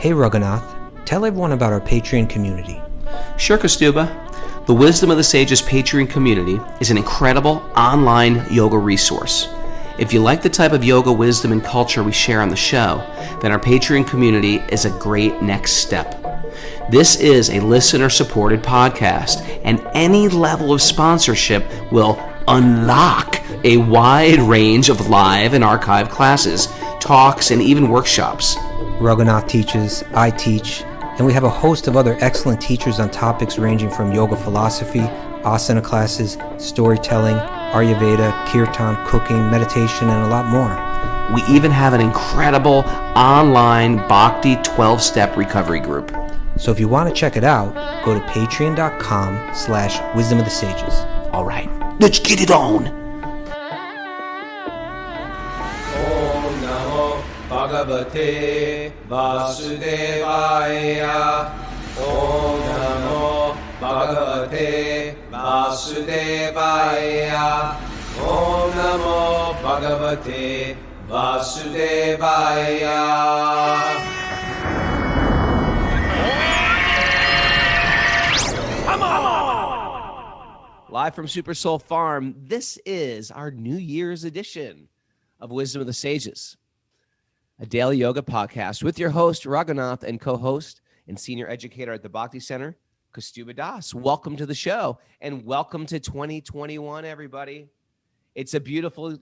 Hey Raghunath, tell everyone about our Patreon community. Sure, Kaustubha. The Wisdom of the Sages Patreon community is an incredible online yoga resource. If you like the type of yoga wisdom and culture we share on the show, then our Patreon community is a great next step. This is a listener-supported podcast, and any level of sponsorship will unlock a wide range of live and archived classes, talks, and even workshops. Raghunath teaches, I teach, and we have a host of other excellent teachers on topics ranging from yoga philosophy, asana classes, storytelling, Ayurveda, kirtan, cooking, meditation, and a lot more. We even have an incredible online Bhakti 12-step recovery group. So if you want to check it out, go to patreon.com/wisdom of the sages. All right, let's get it on. Om Namo Bhagavate Vasudevaya. Om Namo Bhagavate Vasudevaya. Om Namo Bhagavate Vasudevaya. Live from Super Soul Farm, this is our New Year's edition of Wisdom of the Sages, a daily yoga podcast with your host, Raghunath, and co-host and senior educator at the Bhakti Center, Kaustubha Das. Welcome to the show, and welcome to 2021, everybody. It's a beautiful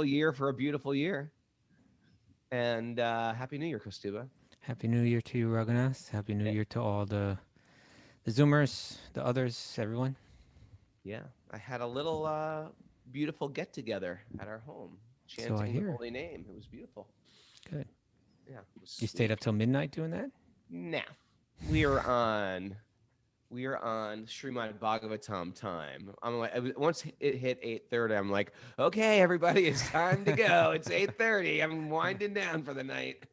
year for a beautiful year. And Happy New Year, Kaustubha. Happy New Year to you, Raghunath. Happy New Year to all the Zoomers, the others, everyone. Yeah, I had a little beautiful get-together at our home, chanting the holy name. It was beautiful. Good. Yeah. You stayed up till midnight doing that? Nah. We are on Srimad Bhagavatam time. I'm like, once it hit 8:30, I'm like, okay, everybody, it's time to go. It's 8:30. I'm winding down for the night.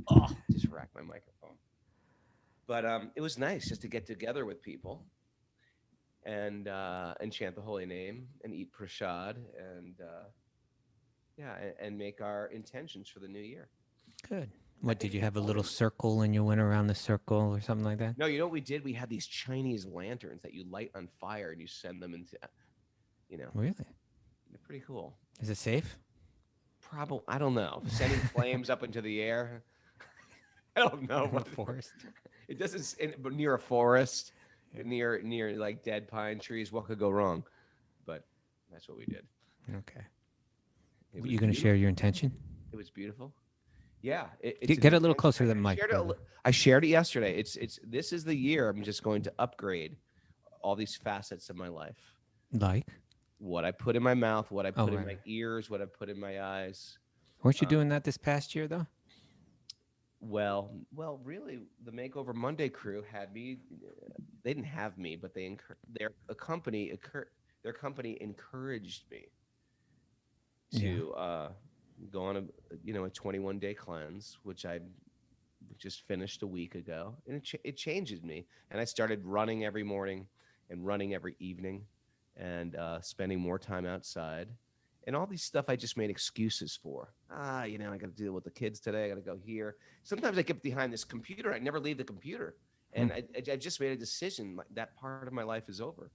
Oh, just racked my microphone. But it was nice just to get together with people and chant the holy name and eat prasad and make our intentions for the new year. Good. What, did you have a little circle and you went around the circle or something like that? No, you know what we did? We had these Chinese lanterns that you light on fire and you send them into, Really? They're pretty cool. Is it safe? Probably, I don't know. Sending flames up into the air. I don't know. What forest? It doesn't, but near a forest, near like dead pine trees. What could go wrong? But that's what we did. Okay. You going to share your intention? It was beautiful. Yeah. Get a little closer to the mic. I shared it yesterday. This is the year I'm just going to upgrade all these facets of my life. Like? What I put in my mouth, what I put in my ears, what I put in my eyes. Weren't you doing that this past year, though? Well, really, the Makeover Monday crew had me. They didn't have me, but their company encouraged me to go on a 21-day cleanse, which I just finished a week ago, and it changes me. And I started running every morning and running every evening, and spending more time outside. And all these stuff I just made excuses for. I got to deal with the kids today. I got to go here. Sometimes I get behind this computer. I never leave the computer. And I just made a decision. Like, that part of my life is over.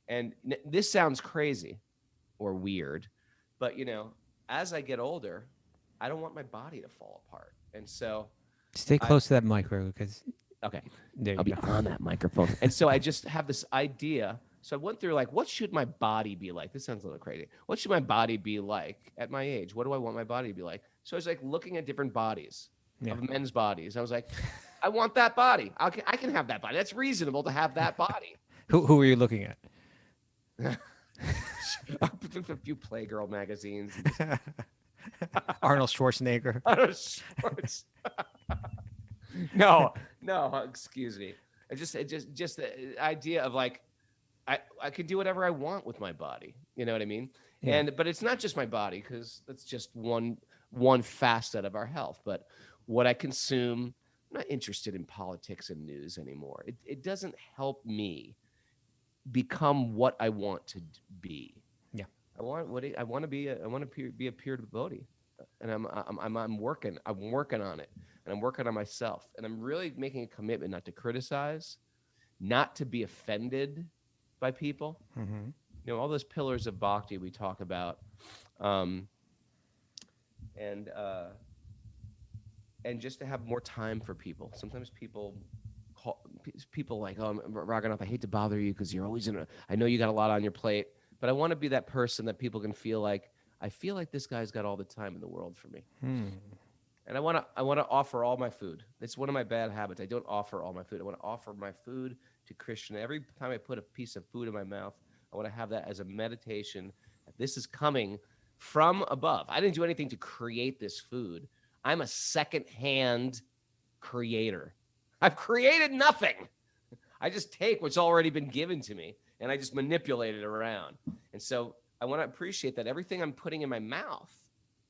And this sounds crazy or weird, but, as I get older, I don't want my body to fall apart. And so... Stay close to that micro because... Okay. I'll be on that microphone. And so I just have this idea... So I went through, like, what should my body be like? This sounds a little crazy. What should my body be like at my age? What do I want my body to be like? So I was, like, looking at different bodies of men's bodies. I was like, I want that body. I can have that body. That's reasonable to have that body. Who were you looking at? A few Playgirl magazines. Arnold Schwarzenegger. Arnold Schwarzenegger. No, excuse me. Just the idea of, like, I can do whatever I want with my body. You know what I mean? Yeah. But it's not just my body, because that's just one facet of our health. But what I consume, I'm not interested in politics and news anymore. It doesn't help me become what I want to be. Yeah. I want to be a pure devotee. and I'm working on it, and I'm working on myself, and I'm really making a commitment not to criticize, not to be offended by people. Mm-hmm. You know, all those pillars of bhakti we talk about, um, and uh, and just to have more time for people. Sometimes people like, oh, Raghunath, I hate to bother you because you're always I know you got a lot on your plate, but I want to be that person that people can feel like, I feel like this guy's got all the time in the world for me. And I want to offer all my food. It's one of my bad habits. I don't offer all my food. I want to offer my food to Krishna. Every time I put a piece of food in my mouth, I want to have that as a meditation. This is coming from above. I didn't do anything to create this food. I'm a second-hand creator. I've created nothing. I just take what's already been given to me and I just manipulate it around. And so I want to appreciate that everything I'm putting in my mouth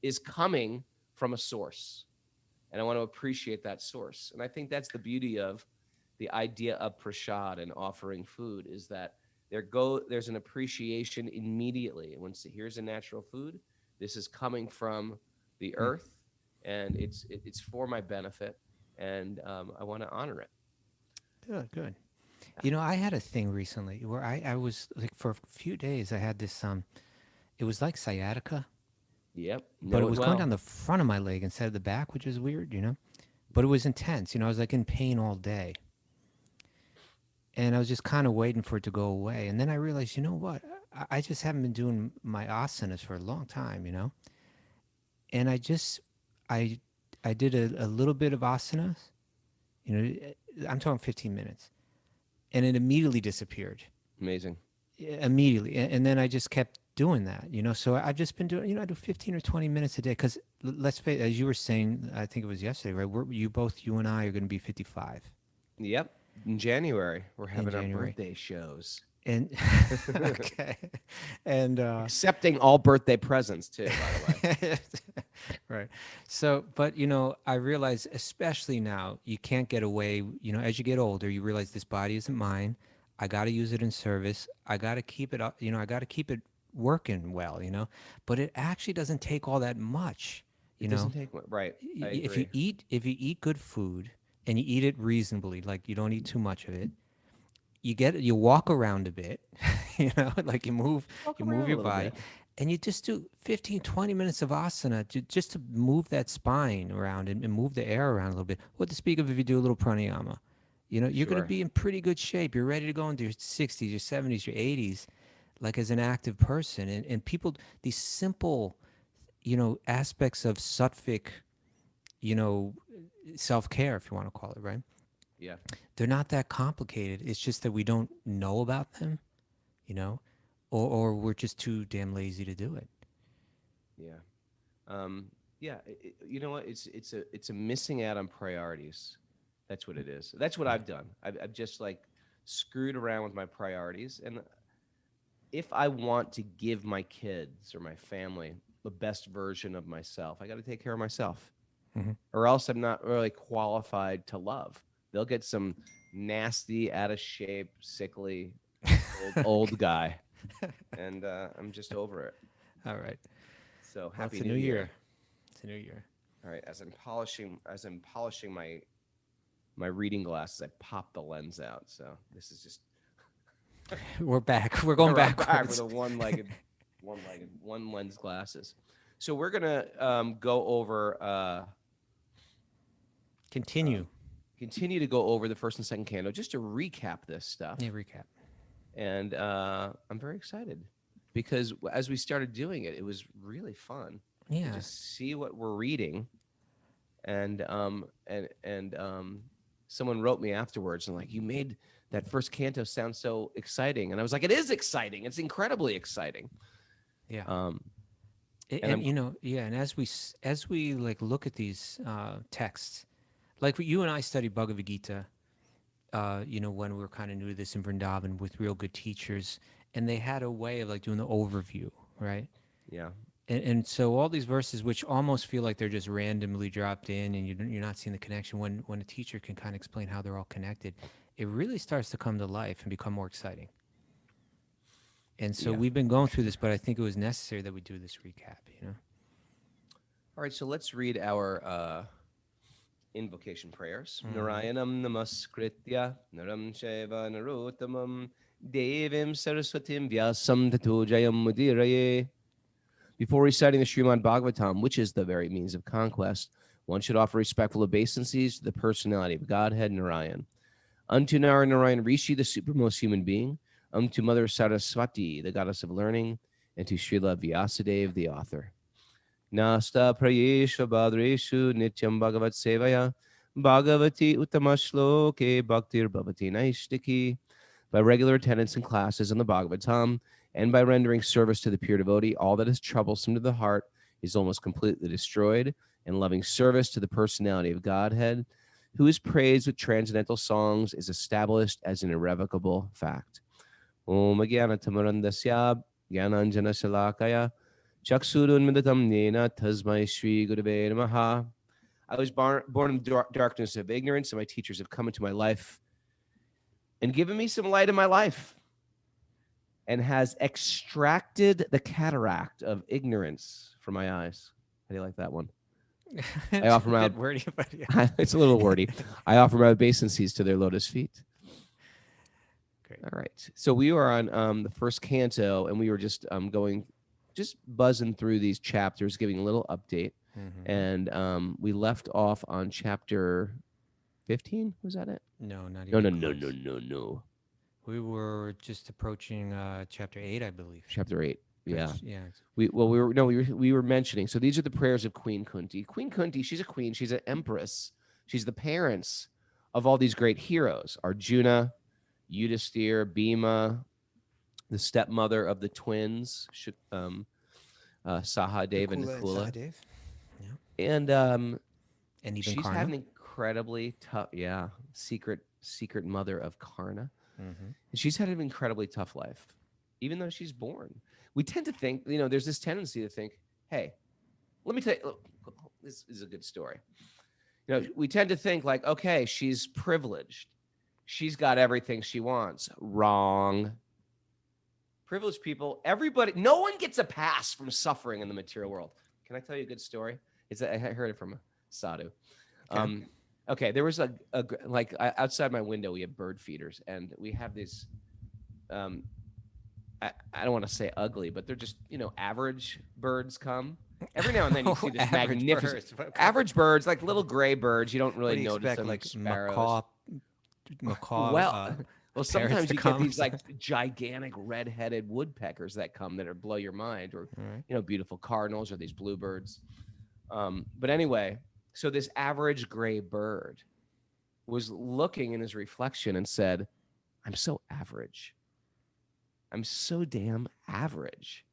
is coming from a source. And I want to appreciate that source. And I think that's the beauty of the idea of prasad and offering food, is that there's an appreciation immediately. And once here's a natural food, this is coming from the earth, and it's for my benefit, and I want to honor it. Good. You know, I had a thing recently where I was like, for a few days I had this it was like sciatica, Yep. but it was going down the front of my leg instead of the back, which is weird, you know. But it was intense, you know. I was like in pain all day, and I was just kind of waiting for it to go away. And then I realized, you know what? I just haven't been doing my asanas for a long time, you know. And I did a little bit of asanas, you know. I'm talking 15 minutes, and it immediately disappeared. Amazing. Immediately, and then I just kept doing that, you know. So I've just been doing, you know, I do 15 or 20 minutes a day, because let's face, as you were saying, I think it was yesterday, right? You and I are going to be 55. Yep. In January, we're having our January. birthday shows. And okay, and Accepting all birthday presents too, by the way. right. So, but you know, I realize, especially now, you can't get away. You know, as you get older, you realize this body isn't mine. I got to use it in service. I got to keep it up. You know, I got to keep it working well. You know, but it actually doesn't take all that much. You know, doesn't take right. I if agree. you eat good food and you eat it reasonably, like you don't eat too much of it, you walk around a bit, you know, like you move your body, and you just do 15, 20 minutes of asana just to move that spine around and move the air around a little bit. What to speak of if you do a little pranayama, you know, you're going to be in pretty good shape. You're ready to go into your 60s, your 70s, your 80s, like as an active person. And people, these simple, you know, aspects of sattvic, you know, self-care, if you want to call it, right? Yeah. They're not that complicated. It's just that we don't know about them, you know, or we're just too damn lazy to do it. Yeah. Yeah. You know what? It's a missing out on priorities. That's what it is. That's what I've done. I've just like screwed around with my priorities. And if I want to give my kids or my family the best version of myself, I got to take care of myself, or else I'm not really qualified to love. They'll get some nasty, out of shape, sickly, old guy, and I'm just over it. All right. So happy It's a New Year! It's a new year. All right, as I'm polishing my reading glasses, I pop the lens out. So this is just We're back. We're going back backwards. with a one lens glasses. So we're gonna go over. Continue to go over the first and second canto, just to recap this stuff. Yeah, recap. And I'm very excited because as we started doing it, it was really fun. Yeah. To just see what we're reading, and someone wrote me afterwards and like, you made that first canto sound so exciting, and I was like, it is exciting. It's incredibly exciting. Yeah. And you know, yeah. And as we like look at these texts, like you and I studied Bhagavad Gita, you know, when we were kind of new to this in Vrindavan with real good teachers, and they had a way of like doing the overview, right? Yeah. And so all these verses, which almost feel like they're just randomly dropped in, and you're not seeing the connection, when a teacher can kind of explain how they're all connected, it really starts to come to life and become more exciting. And so we've been going through this, but I think it was necessary that we do this recap, you know? All right, so let's read our invocation prayers. Narayanam namaskritya naram shaiva narottamam devim saraswatim vyasam tato jayam mudiraye. Before reciting the Srimad Bhagavatam, which is the very means of conquest, one should offer respectful obeisances to the personality of Godhead Narayan. Unto Narayan Rishi, the supermost human being, unto Mother Saraswati, the goddess of learning, and to Srila Vyasadeva, the author. Nasta prayesha badreshu nityam bhagavat sevaya bhagavati utamashloke bhaktir bhavati naishtiki. By regular attendance in classes on the Bhagavatam and by rendering service to the pure devotee, all that is troublesome to the heart is almost completely destroyed, and loving service to the personality of Godhead, who is praised with transcendental songs, is established as an irrevocable fact. Om Agyana Tamarandasya Gyananjana Shalakaya Chaksurun Midatam Nena Tasmai Shri Gurave Namaha. I was born in the darkness of ignorance, and my teachers have come into my life and given me some light in my life, and has extracted the cataract of ignorance from my eyes. How do you like that one? I offer my wordy, but yeah. It's a little wordy. I offer my obeisances to their lotus feet. Great. All right. So we were on the first canto, and we were just buzzing through these chapters, giving a little update. And we left off on chapter 15. Was that it? No, not even No. We were just approaching chapter 8, I believe. Chapter 8. Yeah. Yeah. We were mentioning. So these are the prayers of Queen Kunti. Queen Kunti, she's a queen. She's an empress. She's the parents of all these great heroes: Arjuna, Yudhisthira, Bhima, the stepmother of the twins, Sahadeva and Nakula. And even she's Karna. had an incredibly tough, secret mother of Karna. And she's had an incredibly tough life, even though she's born. We tend to think, there's this tendency to think, hey, let me tell you, look, this is a good story. We tend to think like, okay, she's privileged. She's got everything she wants. Wrong. Privileged people, everybody, no one gets a pass from suffering in the material world. Can I tell you a good story? I heard it from a sadhu. Okay, there was outside my window, we have bird feeders, and we have these, I don't want to say ugly, but they're just, average birds come. Every now and then you see this magnificent average birds, like little gray birds. You don't really notice them, like sparrows. Macaw. Well, sometimes you get these like gigantic red-headed woodpeckers that come that blow your mind, or beautiful cardinals, or these bluebirds. But anyway, so this average gray bird was looking in his reflection and said, "I'm so average. I'm so damn average."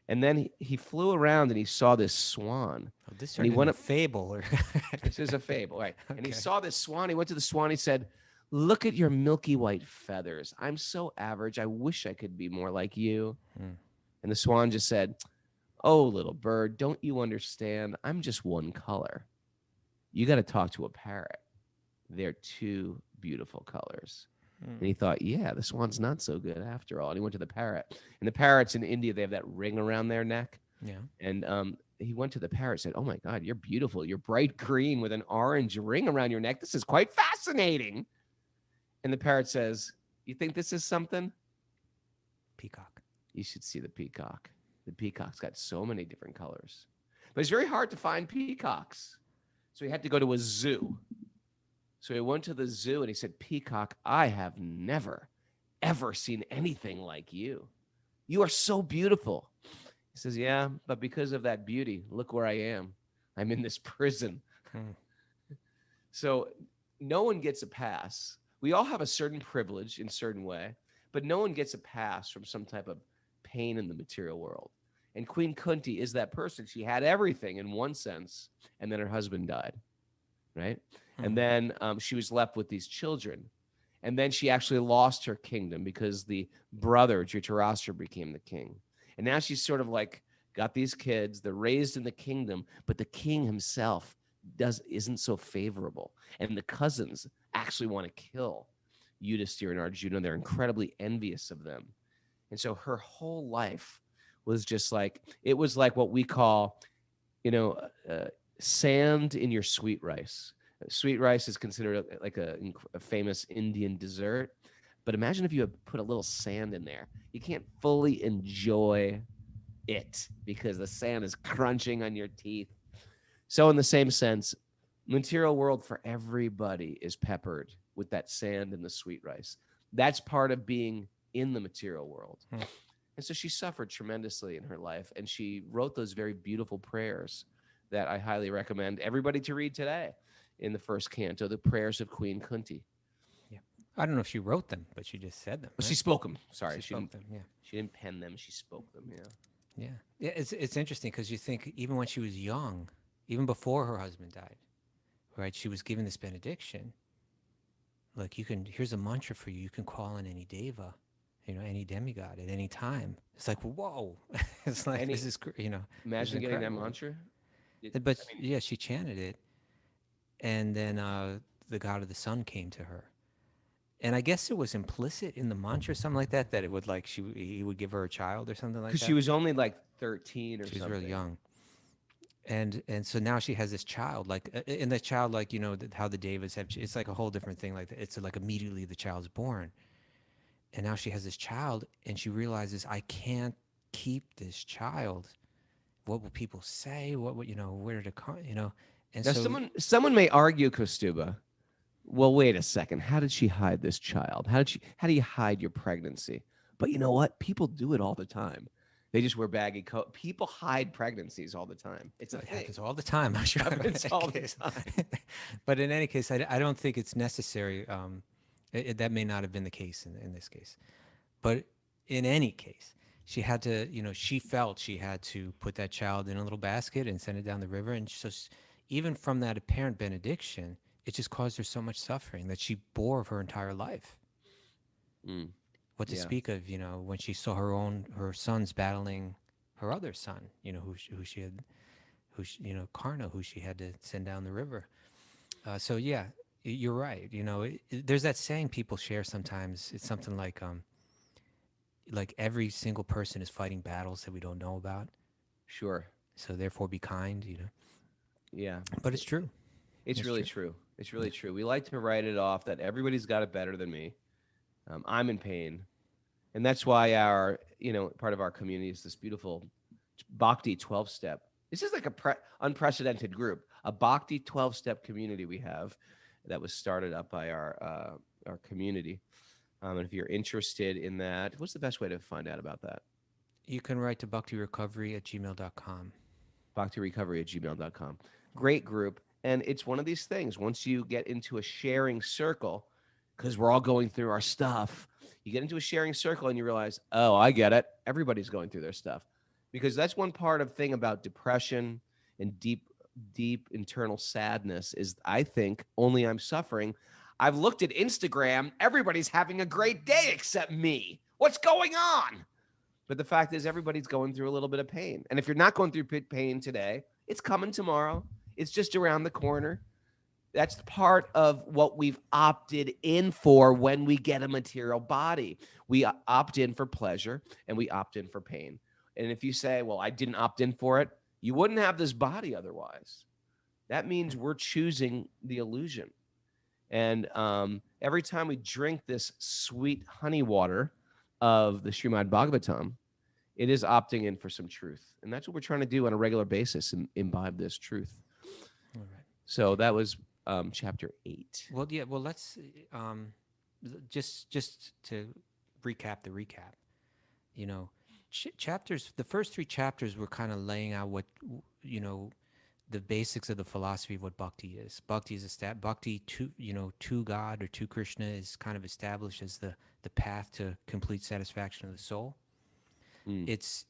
And then he flew around and he saw this swan. Oh, this turned into a fable. This is a fable, right? Okay. And he saw this swan. He went to the swan. He said, "Look at your milky white feathers. I'm so average. I wish I could be more like you." And the swan just said, "Oh, little bird, don't you understand? I'm just one color. You got to talk to a parrot. They're two beautiful colors." And he thought, yeah, the swan's not so good after all. And he went to the parrot. And the parrots in India, they have that ring around their neck. Yeah. And he went to the parrot and said, "Oh, my God, you're beautiful. You're bright green with an orange ring around your neck. This is quite fascinating." And the parrot says, "You think this is something?" Peacock. You should see the peacock. The peacock's got so many different colors. But it's very hard to find peacocks. So he had to go to a zoo. So he went to the zoo and he said, "Peacock, I have never, ever seen anything like you. You are so beautiful." He says, "Yeah, but because of that beauty, look where I am. I'm in this prison." So no one gets a pass. We all have a certain privilege in a certain way, but no one gets a pass from some type of pain in the material world. And Queen Kunti is that person. She had everything in one sense, and then her husband died, right? And then she was left with these children. And then she actually lost her kingdom because the brother, Dhritarastra, became the king. And now she's sort of like got these kids. They're raised in the kingdom, but the king himself isn't so favorable. And the cousins actually want to kill Yudhisthira and Arjuna. They're incredibly envious of them. And so her whole life was just like, it was like what we call you know, sand in your sweet rice. Sweet rice is considered like a famous Indian dessert. But imagine if you had put a little sand in there. You can't fully enjoy it because the sand is crunching on your teeth. So, in the same sense, material world for everybody is peppered with that sand and the sweet rice. That's part of being in the material world. And so she suffered tremendously in her life, and she wrote those very beautiful prayers that I highly recommend everybody to read today in the first canto, the prayers of Queen Kunti. Yeah. I don't know if she wrote them, but she just said them. Well, Right? she spoke them. Sorry, She spoke them. Yeah. She didn't pen them. She spoke them. Yeah. Yeah. Yeah. It's interesting because you think even when she was young, even before her husband died, right? She was given this benediction. Like here's a mantra for you. You can call on any deva, any demigod at any time. It's like, whoa. It's like, this is, Imagine getting that mantra. But yeah, she chanted it. And then the god of the sun came to her. And I guess it was implicit in the mantra, something like that, that it would like he would give her a child or something like that. Because she was only like 13 or something. She was really young. And so now she has this child, like, and the child, like, how the Devas have, it's like a whole different thing. Like, it's like immediately the child's born. And now she has this child, and she realizes, I can't keep this child. What will people say? What would, where did it come, And now, so someone may argue, Kaustubha, well, wait a second. How did she hide this child? How do you hide your pregnancy? But you know what? People do it all the time. They just wear baggy coat. People hide pregnancies all the time. It happens all the time. I'm sure. It's all the time. But in any case, I don't think it's necessary. That may not have been the case in this case. But in any case, she had to, she felt she had to put that child in a little basket and send it down the river. And so even from that apparent benediction, it just caused her so much suffering that she bore her entire life. What to speak of, when she saw her sons battling her other son, Karna, who she had to send down the river. So yeah, you're right. There's that saying people share sometimes. It's something like every single person is fighting battles that we don't know about. Sure. So therefore be kind, Yeah. But it's true. It's really true. It's really true. We like to write it off that everybody's got it better than me. I'm in pain. And that's why our, part of our community is this beautiful Bhakti 12-step. This is like a unprecedented group, a Bhakti 12-step community we have that was started up by our community. And if you're interested in that, what's the best way to find out about that? You can write to bhaktirecovery@gmail.com. Bhaktirecovery@gmail.com. Great group. And it's one of these things. Once you get into a sharing circle, because we're all going through our stuff, you get into a sharing circle and you realize, oh, I get it. Everybody's going through their stuff. Because that's one part of thing about depression and deep internal sadness is I think only I'm suffering. I've looked at Instagram. Everybody's having a great day except me. What's going on? But the fact is everybody's going through a little bit of pain. And if you're not going through pain today, it's coming tomorrow. It's just around the corner. That's part of what we've opted in for when we get a material body. We opt in for pleasure and we opt in for pain. And if you say, well, I didn't opt in for it, you wouldn't have this body otherwise. That means we're choosing the illusion. And every time we drink this sweet honey water of the Srimad Bhagavatam, it is opting in for some truth. And that's what we're trying to do on a regular basis and imbibe this truth. All right. So that was chapter 8. Well, yeah. Well, let's just to recap the recap. Chapters. The first 3 chapters were kind of laying out what the basics of the philosophy of what bhakti is. Bhakti is bhakti to God or to Krishna is kind of established as the path to complete satisfaction of the soul. Its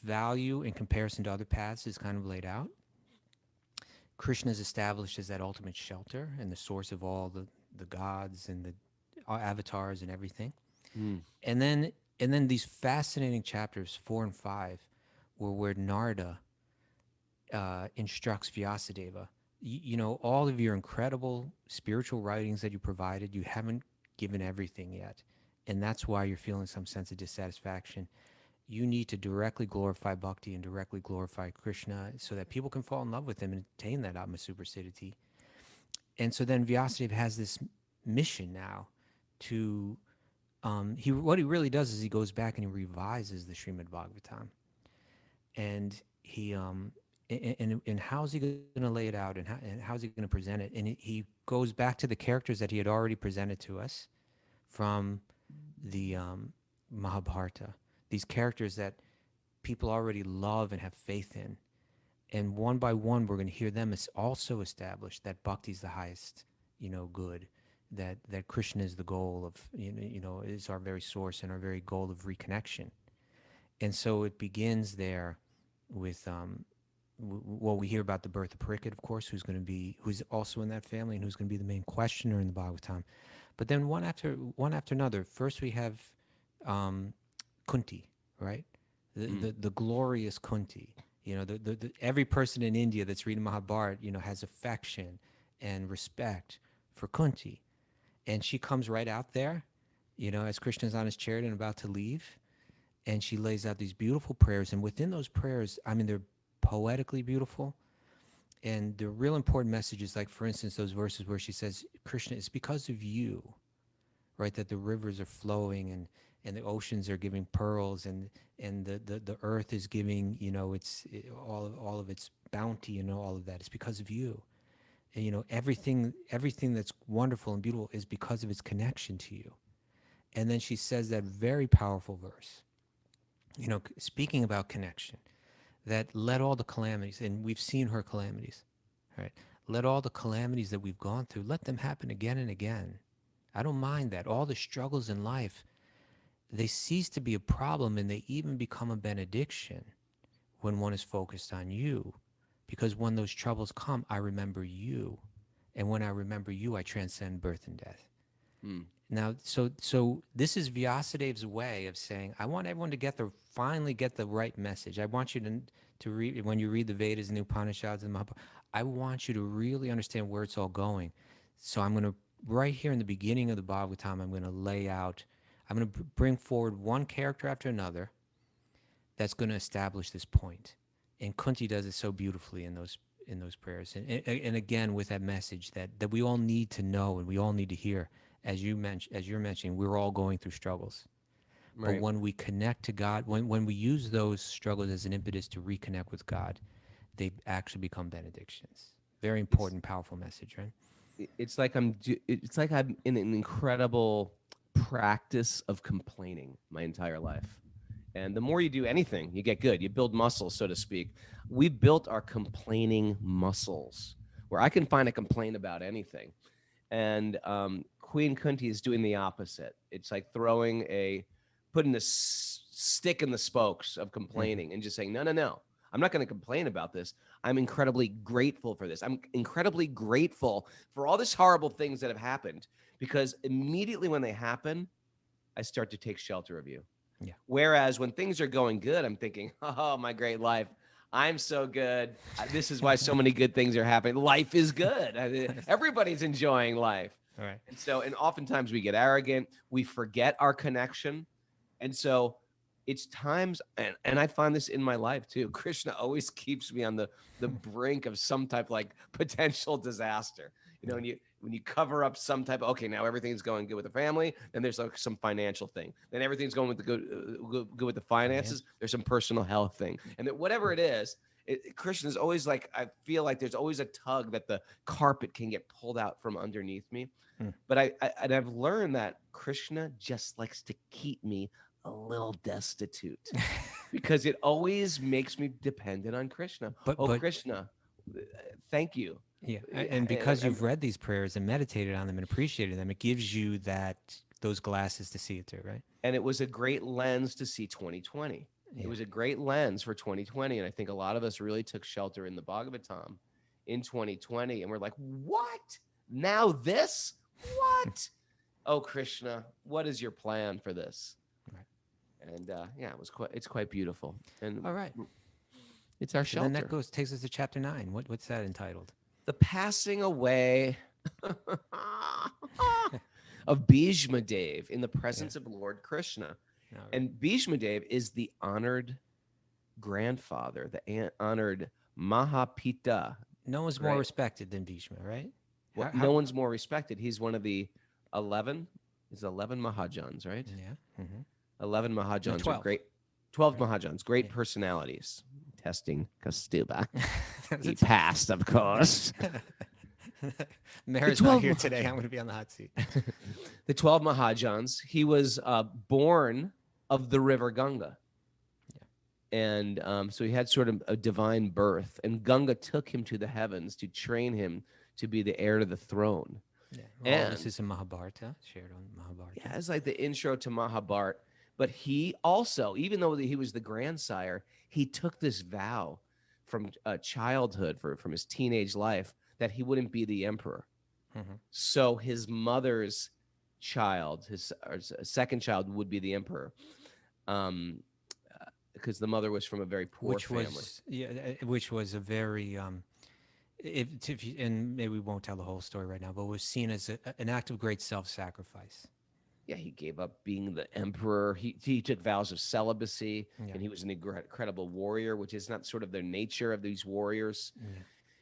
value in comparison to other paths is kind of laid out. Krishna is established as that ultimate shelter and the source of all the gods and the avatars and everything. And then these fascinating chapters 4 and 5 were where Narada instructs Vyasadeva. All of your incredible spiritual writings that you provided, you haven't given everything yet. And that's why you're feeling some sense of dissatisfaction. you need to directly glorify Bhakti and directly glorify Krishna so that people can fall in love with him and attain that Atma Supersiddhiti. And so then Vyasadeva has this mission now to, what he really does is he goes back and he revises the Srimad Bhagavatam. And he, and how's he going to lay it out, and how's he going to present it? And he goes back to the characters that he had already presented to us from the Mahabharata, these characters that people already love and have faith in. And one by one, we're going to hear them also establish that bhakti is the highest, good, that Krishna is the goal of, is our very source and our very goal of reconnection. And so it begins there with, we hear about the birth of Parikshit, of course, who's also in that family and who's going to be the main questioner in the Bhagavatam. But then one after another. First we have Kunti, right? The glorious Kunti. Every person in India that's reading Mahabharata, has affection and respect for Kunti. And she comes right out there, as Krishna's on his chariot and about to leave. And she lays out these beautiful prayers. And within those prayers, they're poetically beautiful. And the real important messages, like, for instance, those verses where she says, Krishna, it's because of you, right, that the rivers are flowing and the oceans are giving pearls and the earth is giving, all of its bounty and all of that. It's because of you. And, everything that's wonderful and beautiful is because of its connection to you. And then she says that very powerful verse, speaking about connection, that let all the calamities, and we've seen her calamities, right? Let all the calamities that we've gone through, let them happen again and again. I don't mind that. All the struggles in life, they cease to be a problem and they even become a benediction when one is focused on you. Because when those troubles come, I remember you. And when I remember you, I transcend birth and death. Now, so this is Vyasadeva's way of saying, I want everyone to finally get the right message. I want you to read, when you read the Vedas and the Upanishads and the Mahabharata, I want you to really understand where it's all going. So I'm going to, right here in the beginning of the Bhagavatam, I'm going to bring forward one character after another that's going to establish this point. And Kunti does it so beautifully in those prayers. And again, with that message that we all need to know and we all need to hear. As you're mentioning, we're all going through struggles. Right. But when we connect to God, when we use those struggles as an impetus to reconnect with God, they actually become benedictions. Very important, powerful message, right? It's like I'm in an incredible practice of complaining my entire life. And the more you do anything, you get good. You build muscles, so to speak. We built our complaining muscles where I can find a complaint about anything. And Queen Kunti is doing the opposite. It's like putting the stick in the spokes of complaining and just saying, no, I'm not going to complain about this. I'm incredibly grateful for this. I'm incredibly grateful for all these horrible things that have happened, because immediately when they happen, I start to take shelter of you. Yeah. Whereas when things are going good, I'm thinking, oh, my great life. I'm so good. This is why so many good things are happening. Life is good. Everybody's enjoying life. All right. And oftentimes we get arrogant. We forget our connection. And so it's times, and I find this in my life too, Krishna always keeps me on the brink of some type like potential disaster. When you cover up some type of, okay, now everything's going good with the family, then there's like some financial thing. Then everything's going with the good with the finances. There's some personal health thing. And that whatever it is, Krishna's always like, I feel like there's always a tug that the carpet can get pulled out from underneath me. But I've learned that Krishna just likes to keep me a little destitute because it always makes me dependent on Krishna. But Krishna, thank you. Yeah, and because you've read these prayers and meditated on them and appreciated them, it gives you those glasses to see it through, right? And it was a great lens to see 2020. Yeah. It was a great lens for 2020, and I think a lot of us really took shelter in the Bhagavatam in 2020, and we're like, what? Now this? What? Oh, Krishna, what is your plan for this? Right. And it's quite beautiful. And all right, it's our shelter. And then that takes us to chapter 9. What's that entitled? The passing away of Bhisma Dev in the presence of Lord Krishna. All right. And Bhishma Dev is the honored grandfather, the honored Mahapita. No one's more Right. respected than Bhishma, right? Well, no one's more respected. He's one of the 11. Is 11 Mahajans, right? Yeah. 11 Mahajans are 12. great. 12 Right. Mahajans, great Yeah. personalities. Testing Kaustubha. He That's- passed, of course. Mayor's 12 not here today. I'm going to be on the hot seat. The 12 Mahajans. He was born of the river Ganga. And so he had sort of a divine birth. And Ganga took him to the heavens to train him to be the heir to the throne. Yeah. All And this is in Mahabharata, shared on Mahabharata. yeah, it's like the intro to Mahabharata. But he also, even though he was the grandsire, he took this vow from childhood, from his teenage life, that he wouldn't be the emperor. So his mother's child, his second child, would be the emperor, because the mother was from a very poor family. Which was a very and maybe we won't tell the whole story right now, but was seen as an act of great self-sacrifice. Yeah, he gave up being the emperor. He took vows of celibacy, and he was an incredible warrior, which is not sort of their nature of these warriors.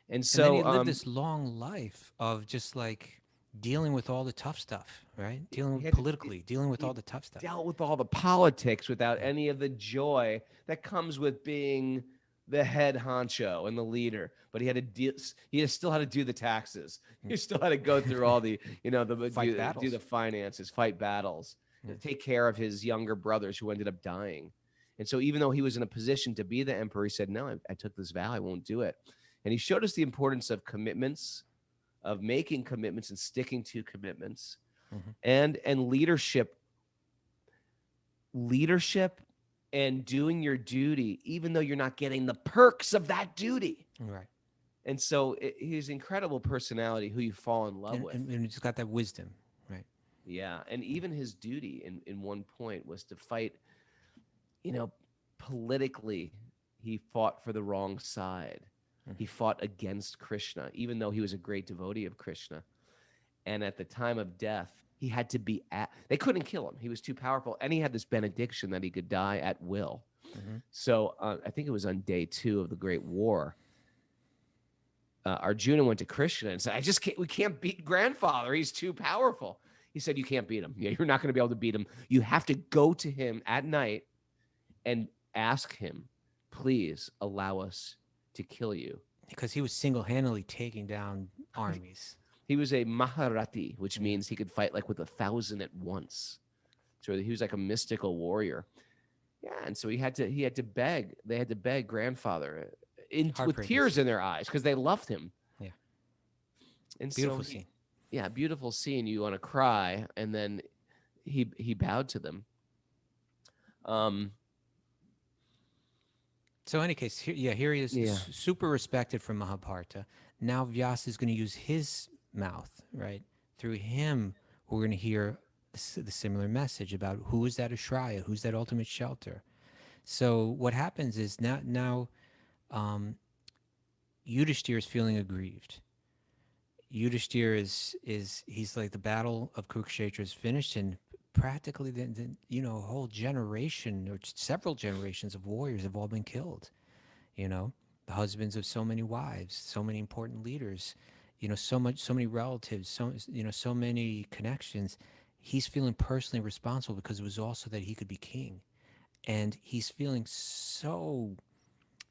And so then he lived this long life of just like dealing with all the tough stuff, right? Dealing politically, dealing with all the tough stuff. Dealt with all the politics without any of the joy that comes with being the head honcho and the leader. But he had to deal. He still had to do the taxes. He still had to go through all the, do the finances, fight battles, take care of his younger brothers who ended up dying. And so even though he was in a position to be the emperor, he said, no, I took this vow. I won't do it. And he showed us the importance of commitments, of making commitments and sticking to commitments, and leadership and doing your duty, even though you're not getting the perks of that duty. Right. And so he's an incredible personality who you fall in love with. And he's got that wisdom, right? Yeah. And even his duty in one point was to fight, politically, he fought for the wrong side. He fought against Krishna, even though he was a great devotee of Krishna. And at the time of death, he had to be they couldn't kill him. He was too powerful. And he had this benediction that he could die at will. So I think it was on day 2 of the Great War. Arjuna went to Krishna and said, we can't beat grandfather. He's too powerful. He said, you can't beat him. Yeah, you're not going to be able to beat him. You have to go to him at night and ask him, please allow us to kill you. Because he was single-handedly taking down armies. He was a Maharati, which means he could fight like with 1,000 at once. So he was like a mystical warrior. Yeah, and so he had to beg. They had to beg grandfather with tears in their eyes because they loved him. Yeah. And beautiful scene. Yeah, beautiful scene. You want to cry, and then he bowed to them. So in any case, here he is, super respected from Mahabharata. Now Vyasa is going to use his mouth, right? Through him, we're going to hear the similar message about who is that Ashraya, who's that ultimate shelter. So what happens is now Yudhishthira is feeling aggrieved. Yudhishthira he's like, the battle of Kurukshetra is finished, and practically a whole generation or several generations of warriors have all been killed. The husbands of so many wives, so many important leaders, so many relatives, so many connections. He's feeling personally responsible because it was also that he could be king, and he's feeling so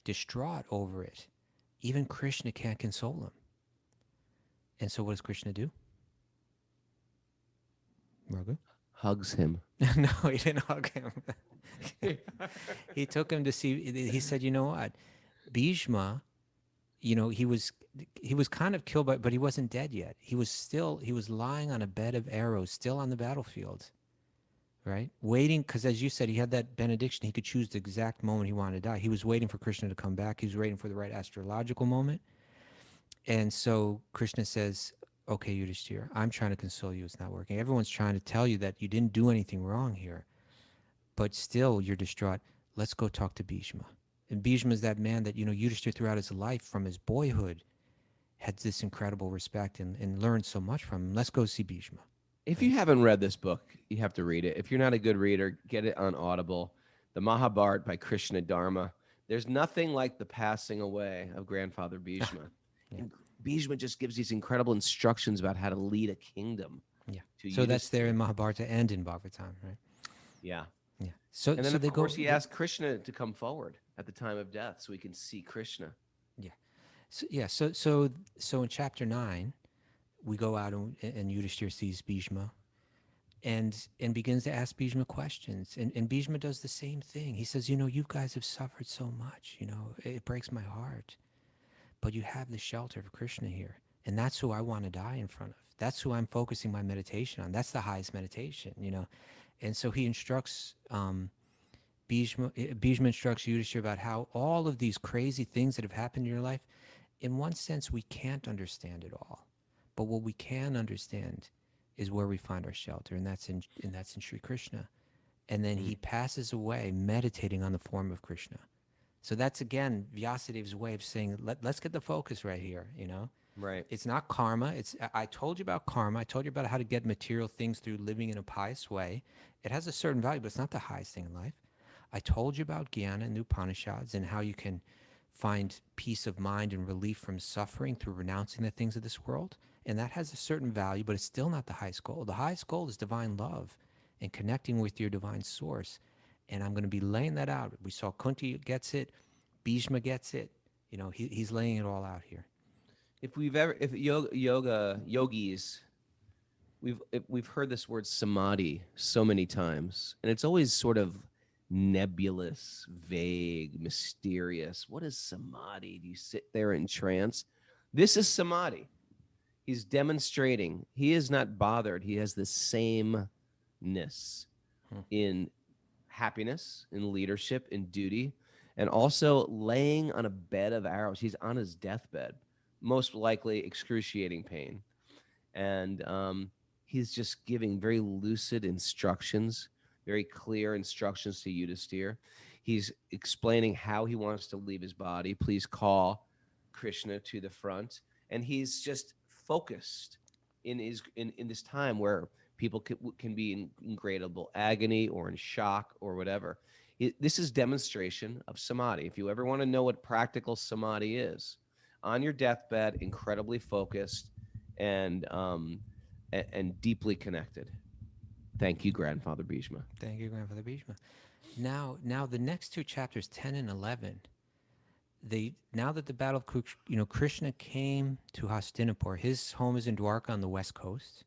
distraught over it. Even Krishna can't console him. And so what does Krishna do? Raghu? Hugs him. No, he didn't hug him. He took him to see. He said, "You know what, Bhishma, he was kind of killed, but he wasn't dead yet. He was lying on a bed of arrows, still on the battlefield, right? Waiting, because as you said, he had that benediction. He could choose the exact moment he wanted to die. He was waiting for Krishna to come back. He was waiting for the right astrological moment. And so Krishna says, okay, Yudhishthira, I'm trying to console you. It's not working. Everyone's trying to tell you that you didn't do anything wrong here, but still you're distraught. Let's go talk to Bhishma." And Bhishma is that man that, Yudhishthira throughout his life, from his boyhood, had this incredible respect and learned so much from him. Let's go see Bhishma. If you haven't read this book, you have to read it. If you're not a good reader, get it on Audible. The Mahabharata by Krishna Dharma. There's nothing like the passing away of Grandfather Bhishma. Yeah. And Bhishma just gives these incredible instructions about how to lead a kingdom. Yeah. To So that's there Yudhisthira. in Mahabharata and in Bhagavatam, right? Yeah. Yeah. So And then, so of they course, go. he asked Krishna to come forward at the time of death so he can see Krishna. Yeah. So, yeah. So in chapter 9, we go out and Yudhishthira sees Bhishma and begins to ask Bhishma questions. And Bhishma does the same thing. He says, you guys have suffered so much. It breaks my heart. But you have the shelter of Krishna here. And that's who I want to die in front of. That's who I'm focusing my meditation on. That's the highest meditation. And so he instructs Bhishma instructs Yudhishthira about how all of these crazy things that have happened in your life, in one sense, we can't understand it all. But what we can understand is where we find our shelter, and that's in Sri Krishna. And then he passes away meditating on the form of Krishna. So that's, again, Vyasadev's way of saying, let's get the focus right here, Right. It's not karma. I told you about karma. I told you about how to get material things through living in a pious way. It has a certain value, but it's not the highest thing in life. I told you about Jnana and the Upanishads and how you can find peace of mind and relief from suffering through renouncing the things of this world. And that has a certain value, but it's still not the highest goal. The highest goal is divine love and connecting with your divine source. And I'm going to be laying that out. We saw Kunti gets it. Bhishma gets it. He's laying it all out here. If yogis, we've heard this word samadhi so many times, and it's always sort of nebulous, vague, mysterious. What is samadhi? Do you sit there in trance? This is samadhi. He's demonstrating he is not bothered. He has the sameness in happiness, in leadership, in duty, and also laying on a bed of arrows. He's on his deathbed, most likely excruciating pain. And he's just giving very lucid instructions, very clear instructions to Yudhisthira. He's explaining how he wants to leave his body. Please call Krishna to the front. And he's just focused in this time where people can be in incredible agony or in shock or whatever. This is demonstration of samadhi. If you ever want to know what practical samadhi is, on your deathbed, incredibly focused and deeply connected. Thank you, Grandfather Bhishma. Thank you, Grandfather Bhishma. Now the next two chapters, 10 and 11, now that the battle of Krishna came to Hastinapur. His home is in Dwarka on the west coast.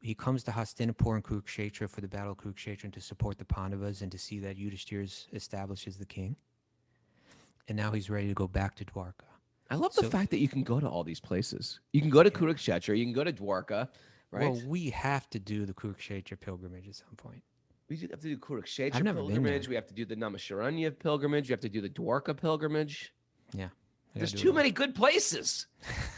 He comes to Hastinapur and Kurukshetra for the battle of Kurukshetra and to support the Pandavas and to see that Yudhishthira is established as the king. And now he's ready to go back to Dwarka. I love the fact that you can go to all these places. You can go to Kurukshetra, you can go to Dwarka, right? Well, we have to do the Kurukshetra pilgrimage at some point. We have to do Kurukshetra I've never been pilgrimage. there. We have to do the Namasharanya pilgrimage. You have to do the Dwarka pilgrimage. Yeah. There's too many good places.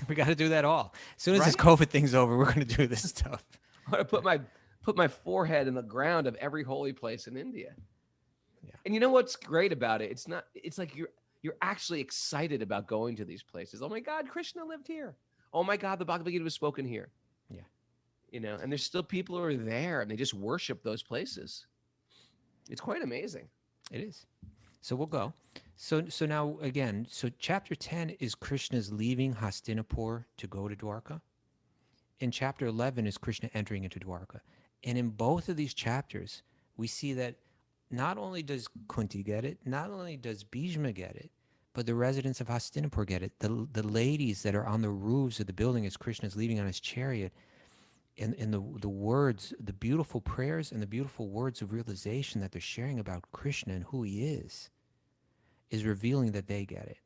We got to do that all. As soon as this COVID thing's over, we're going to do this stuff. I want to put my forehead in the ground of every holy place in India. Yeah. And you know what's great about it? It's like you're actually excited about going to these places. Oh my God, Krishna lived here. Oh my God, the Bhagavad Gita was spoken here. Yeah. And there's still people who are there and they just worship those places. It's quite amazing. It is. So we'll go. So now again, chapter 10 is Krishna's leaving Hastinapur to go to Dwarka. In chapter 11 is Krishna entering into Dwarka. And in both of these chapters, we see that not only does Kunti get it, not only does Bhishma get it, but the residents of Hastinapur get it. The ladies that are on the roofs of the building as Krishna's leaving on his chariot, and the words, the beautiful prayers and the beautiful words of realization that they're sharing about Krishna and who he is revealing that they get it,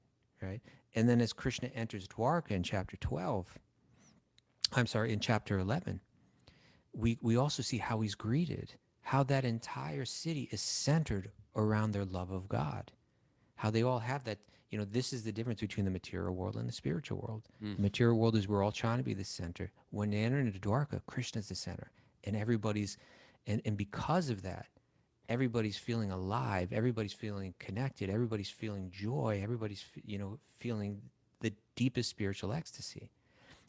right? And then as Krishna enters Dwarka in chapter 11, we also see how he's greeted, how that entire city is centered around their love of God, how they all have that. This is the difference between the material world and the spiritual world. The material world is we're all trying to be the center. When they enter into Dwarka, Krishna's the center. And everybody's, and because of that, everybody's feeling alive. Everybody's feeling connected. Everybody's feeling joy. Everybody's, feeling the deepest spiritual ecstasy.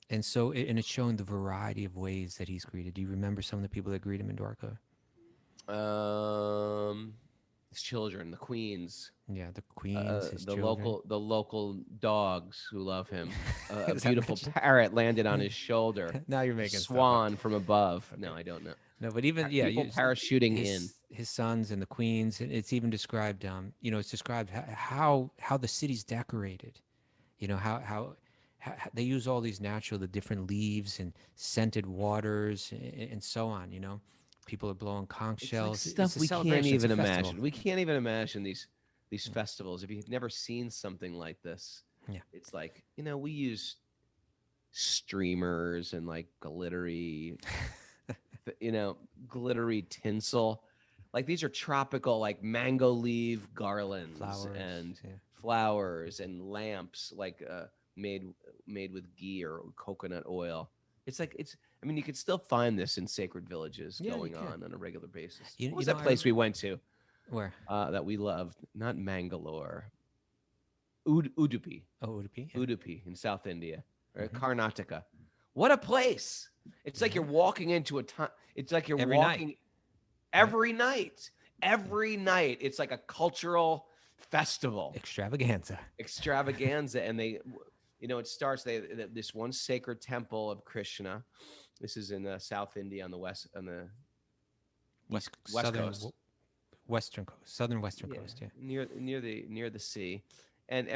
And so, and it's showing the variety of ways that he's greeted. Do you remember some of the people that greet him in Dwarka? His children, the queens, Yeah, the queens, his children. the local dogs who love him. A Is that beautiful mentioned? parrot landed on his shoulder. Now you're making stuff up. Swan from above. No, I don't know. No, but even yeah, People parachuting in. his sons and the queens. And it's even described. It's described how the city's decorated. You know how they use all these the different leaves and scented waters and so on. You know, people are blowing conch It's like shells. stuff a we can't celebration, it's a even festival. imagine. We can't even imagine these festivals. If you've never seen something like this, Yeah. it's like, we use streamers and like glittery, glittery tinsel. Like these are tropical, like mango leaf garlands flowers and lamps, like made with ghee or coconut oil. You could still find this in sacred villages going on a regular basis. What was that place we went to? Where? That we loved? Not Mangalore. Udupi. Oh, Udupi. Yeah. Udupi in South India, or Karnataka. What a place! It's like you're walking into a time. It's like you're walking every night. Every night, it's like a cultural festival, extravaganza, and they, it starts. This one sacred temple of Krishna. This is in South India on the west coast. Western coast, southern western coast, near the sea. And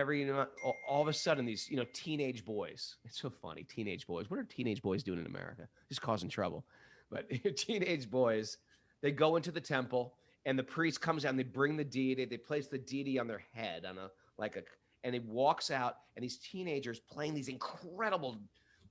all of a sudden, these teenage boys. It's so funny, teenage boys. What are teenage boys doing in America? Just causing trouble. But teenage boys, they go into the temple, and the priest comes out, and they bring the deity. They place the deity on their head and he walks out, and these teenagers playing these incredible,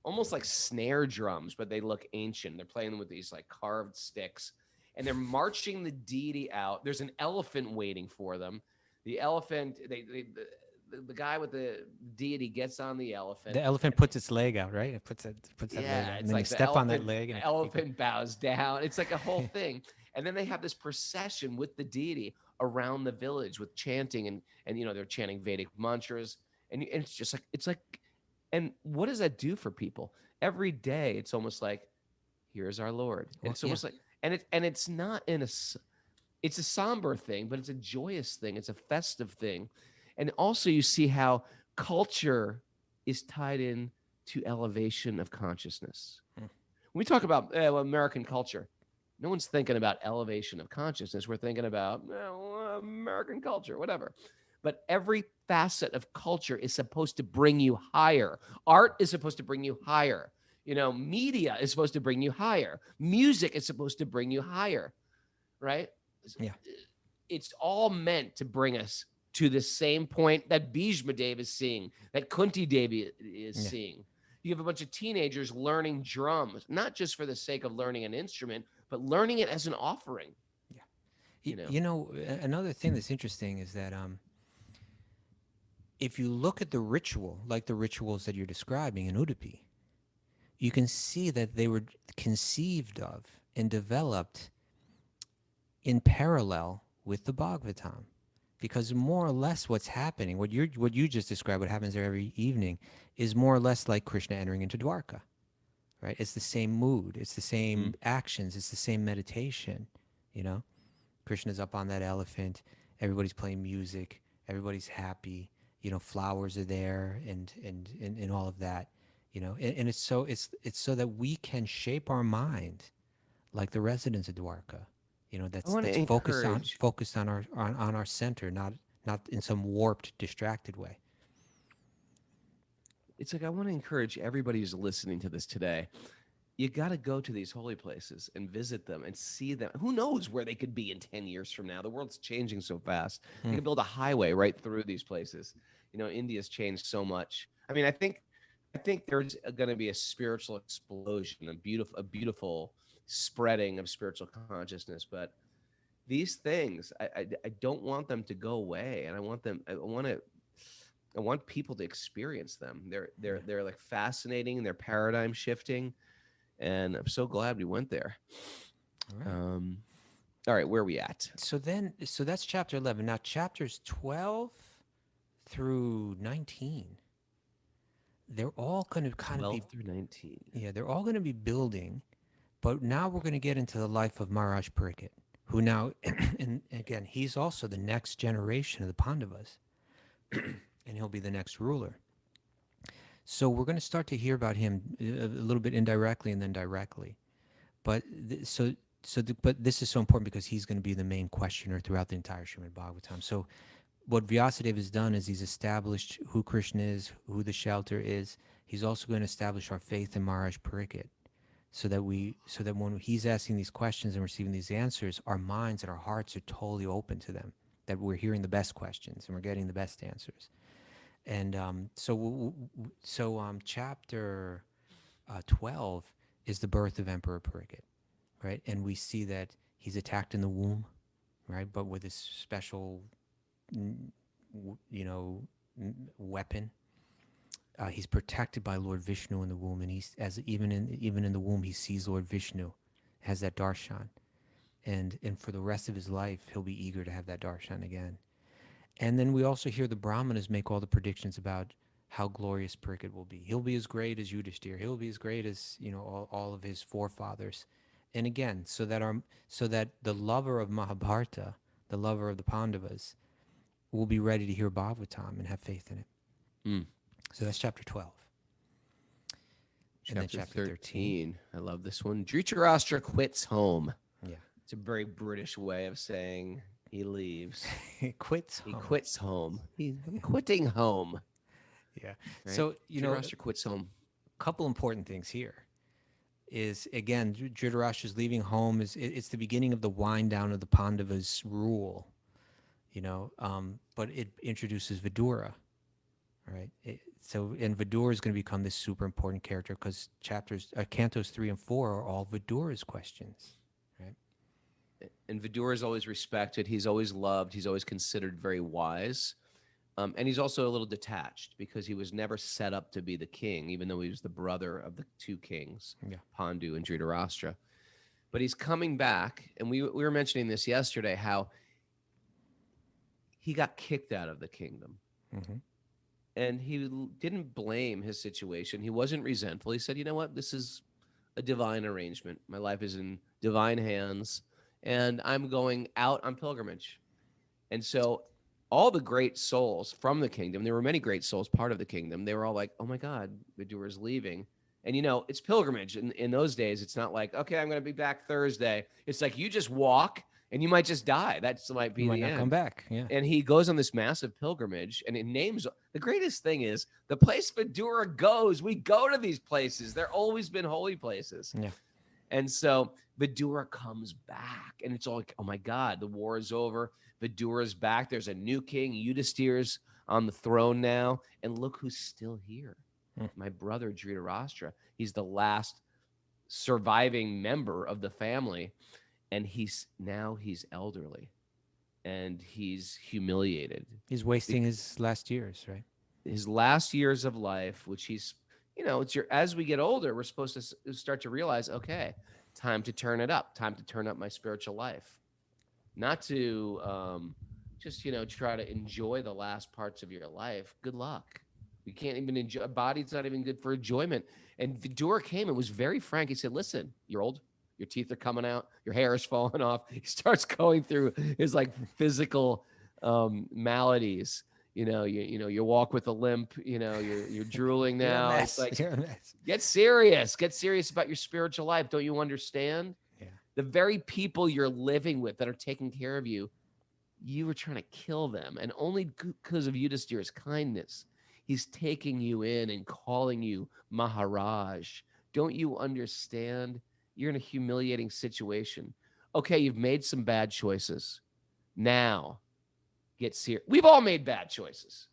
almost like snare drums, but they look ancient. They're playing them with these like carved sticks, and they're marching the deity out. There's an elephant waiting for them. The elephant, the guy with the deity gets on the elephant. The elephant puts its leg out, right? It puts that leg out, and then you step on that leg. And the elephant bows down. It's like a whole thing. And then they have this procession with the deity around the village with chanting, and they're chanting Vedic mantras, and it's just like, and what does that do for people? Every day, it's almost like, here's our Lord. It's almost like, and it's not it's a somber thing, but it's a joyous thing. It's a festive thing. And also you see how culture is tied in to elevation of consciousness. When we talk about American culture, no one's thinking about elevation of consciousness. We're thinking about American culture, whatever. But every facet of culture is supposed to bring you higher. Art is supposed to bring you higher. Media is supposed to bring you higher. Music is supposed to bring you higher, right? Yeah. It's all meant to bring us to the same point that Bhisma Dev is seeing, that Kunti Devi is seeing. You have a bunch of teenagers learning drums, not just for the sake of learning an instrument, but learning it as an offering. Yeah. Another thing that's interesting is that if you look at the ritual, like the rituals that you're describing in Udupi, you can see that they were conceived of and developed in parallel with the Bhagavatam. Because more or less what's happening, what you just described, what happens there every evening, is more or less like Krishna entering into Dwarka, right? It's the same mood, it's the same actions, it's the same meditation, Krishna's up on that elephant, everybody's playing music, everybody's happy, flowers are there, and all of that, and it's so that we can shape our mind like the residents of Dwarka. That's focused on our center, not in some warped, distracted way. It's like, I want to encourage everybody who's listening to this today. You got to go to these holy places and visit them and see them. Who knows where they could be in 10 years from now? The world's changing so fast. You can build a highway right through these places. India's changed so much. I think there's going to be a spiritual explosion, a beautiful spreading of spiritual consciousness. But these things, I don't want them to go away, and I want people to experience them. They're like fascinating, and they're paradigm shifting, and I'm so glad we went there. All right, where are we at? So that's chapter 11. Now chapters 12 through 19, they're all going to kind of 12 be, through 19. yeah, they're all going to be building. But now we're going to get into the life of Maharaj Pariksit, who now, and again, he's also the next generation of the Pandavas, and he'll be the next ruler. So we're going to start to hear about him a little bit indirectly and then directly. But but this is so important because he's going to be the main questioner throughout the entire Srimad Bhagavatam. So what Vyasadeva has done is he's established who Krishna is, who the shelter is. He's also going to establish our faith in Maharaj Pariksit, so that when he's asking these questions and receiving these answers, our minds and our hearts are totally open to them, that we're hearing the best questions and we're getting the best answers. And chapter 12 is the birth of Emperor Pariksit, right? And we see that he's attacked in the womb, right? But with this special, weapon. He's protected by Lord Vishnu in the womb, and even in the womb, he sees Lord Vishnu, has that darshan, and for the rest of his life, he'll be eager to have that darshan again. And then we also hear the Brahmanas make all the predictions about how glorious Pariksit will be. He'll be as great as Yudhishthira. He'll be as great as all of his forefathers. And again, so that the lover of Mahabharata, the lover of the Pandavas, will be ready to hear Bhagavatam and have faith in it. Mm. So that's chapter 12. And then chapter 13. I love this one. Dhritarastra quits home. Yeah. It's a very British way of saying he leaves. He quits He home. quits home. He's quitting home. Yeah. Right? So, Dhritarastra quits home. a couple important things here is, again, Dhritarashtra's leaving home. It's the beginning of the wind down of the Pandavas' rule, but it introduces Vidura, right? And Vidura is going to become this super important character because Cantos 3 and 4 are all Vidura's questions, right? And Vidura is always respected. He's always loved. He's always considered very wise. And he's also a little detached because he was never set up to be the king, even though he was the brother of the two kings, Pandu and Dhritarashtra. But he's coming back, and we were mentioning this yesterday, how he got kicked out of the kingdom. Mm-hmm. And he didn't blame his situation. He wasn't resentful. He said, you know what? This is a divine arrangement. My life is in divine hands, and I'm going out on pilgrimage. And so all the great souls from the kingdom, there were many great souls part of the kingdom, they were all like, oh my God, Vidura's leaving. And it's pilgrimage. In those days, it's not like, okay, I'm going to be back Thursday. It's like you just walk and you might just die. That might be You might the not end. come back. Yeah. And he goes on this massive pilgrimage, and it names the greatest thing is the place Vidura goes. We go to these places. They're always been holy places. Yeah. And so Vidura comes back, and it's all like, oh my God, the war is over. Vidura's back. There's a new king. Yudhishthira's on the throne now. And look who's still here. My brother Dhritarashtra. He's the last surviving member of the family. And he's elderly, and he's humiliated. He's wasting his last years, right? His last years of life, which he's, as we get older, we're supposed to start to realize, okay, time to turn it up, time to turn up my spiritual life. Not to just, try to enjoy the last parts of your life. Good luck. You can't even enjoy, body's not even good for enjoyment. And Vidura came and was very frank. He said, listen, you're old. Your teeth are coming out. Your hair is falling off. He starts going through his physical maladies. You walk with a limp. You're drooling now. It's like, get serious. Get serious about your spiritual life. Don't you understand? Yeah. The very people you're living with that are taking care of you, you were trying to kill them, and only because of Yudhishthira's kindness, he's taking you in and calling you Maharaj. Don't you understand? You're in a humiliating situation. Okay, you've made some bad choices. Now, get serious. We've all made bad choices.